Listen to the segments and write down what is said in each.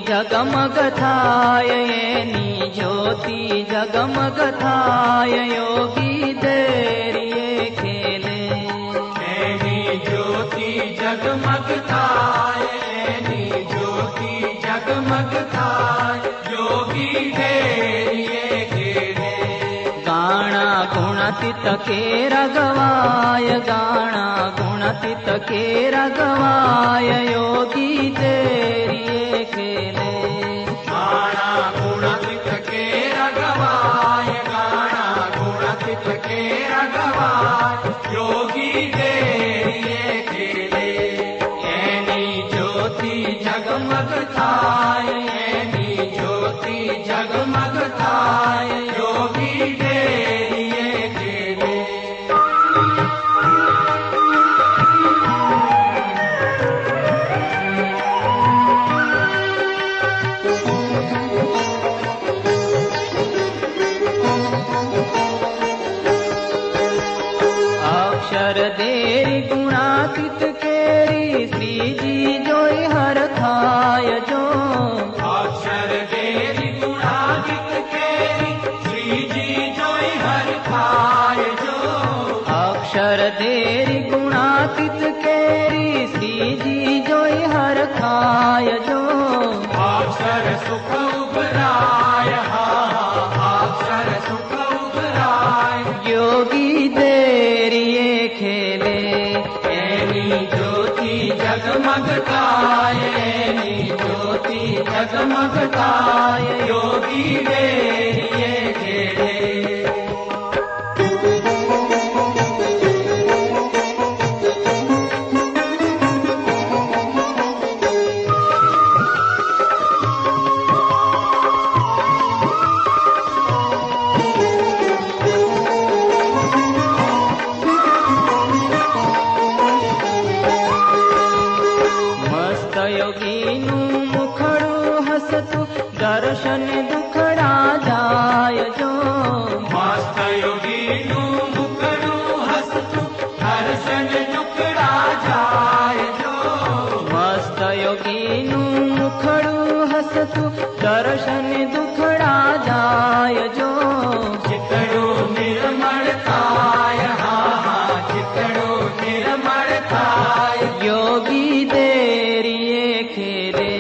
जगमग थाय एनी ज्योति जगमग थाय योगी देरिये खेले। एनी ज्योति जगमग थाय एनी ज्योति जगमग थाय योगी देरिये खेले। गाणा गुणतित के रगवाय गाणा गुणतित के रगवाय योगी देरिये खेले। गाणा गुणतित के रगवाय गाणा गुणतित के रगवाय योगी देरिये खेले। एनी ज्योति जगमग थाय एनी ज्योति जगमग थाय योगी देरिये खेले। अक्षर देरी गुणातीत केरी श्री जी जोई हर थाय जो। अक्षर देरी गुणातीत केरी श्री जी जोई हर थाय जो। अक्षर देरी गुणातीत केरी श्री जी जोई हर थाय जो। अक्षर सुख उबराय अक्षर सुख उबराय योगी देरिये खेले। एनी ज्योति जगमग थाय एनी ज्योति जगमग थाय योगी देरिये खेले। मस्त योगीनु मुखड़ू हसतु दर्शन दुखड़ा जाय जो। मस्त योगीनु मुखड़ू हसतु दर्शन दुखड़ा जाय जो। मस्त योगीनु मुखड़ू हसतु दर्शन दुखड़ा जाय जो। चितड़ो निर्मल थाय चितड़ो निर्मल थाय योगी देरिये खेले।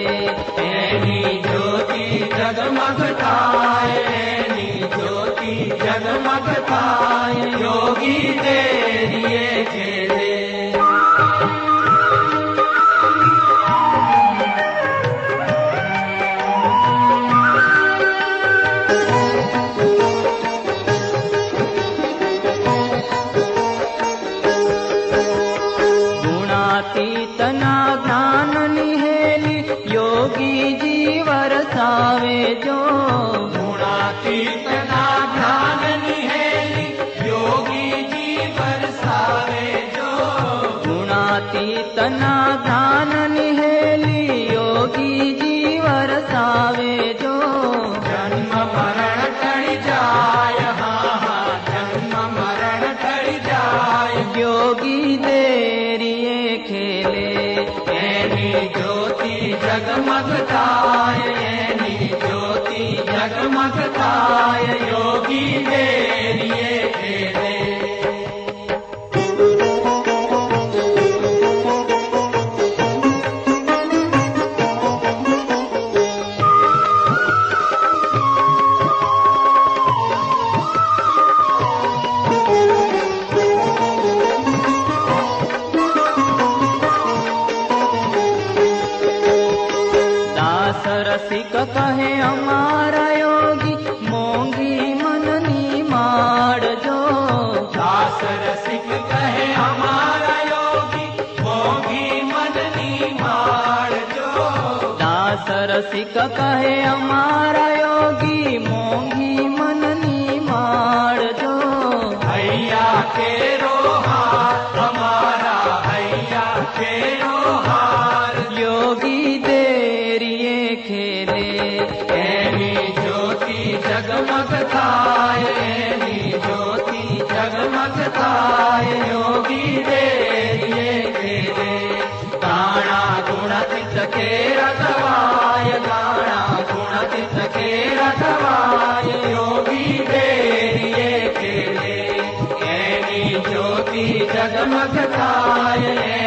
एनी ज्योति जगमग थाय एनी ज्योति जगमग थाय योगी देरिये खेले। गुणातीतना ज्ञान निहेली योगी जी वरसावे जो। गुणातीतना ध्यान निहेली योगी जी बरसावे जो। गुणातीतना ज्ञान निहेली योगी जी वरसावे जो। जन्म मरण टळि जाय जन्म मरण टळि जाय योगी देरिये खेले। एनी ज्योति जगमग थाय एनी ज्योति जगमग थाय योगी देरिये खेले। दास रसिक कहे हमारा योगी मोंगी मननी माड़ जो। दास रसिक कहे हमारा योगी मोगी मननी माड़ जो। दास रसिक कहे हमारा योगी मोंगी मननी माड़ जो। हैया के रोहार हमारा हैया के रोहार योगी देरिये खेले। एनी ज्योति जगमग थाय एनी ज्योति जगमग थाय योगी देरिये खेले। गाणा गुणतित के रगवाय गाणा जगमग थाए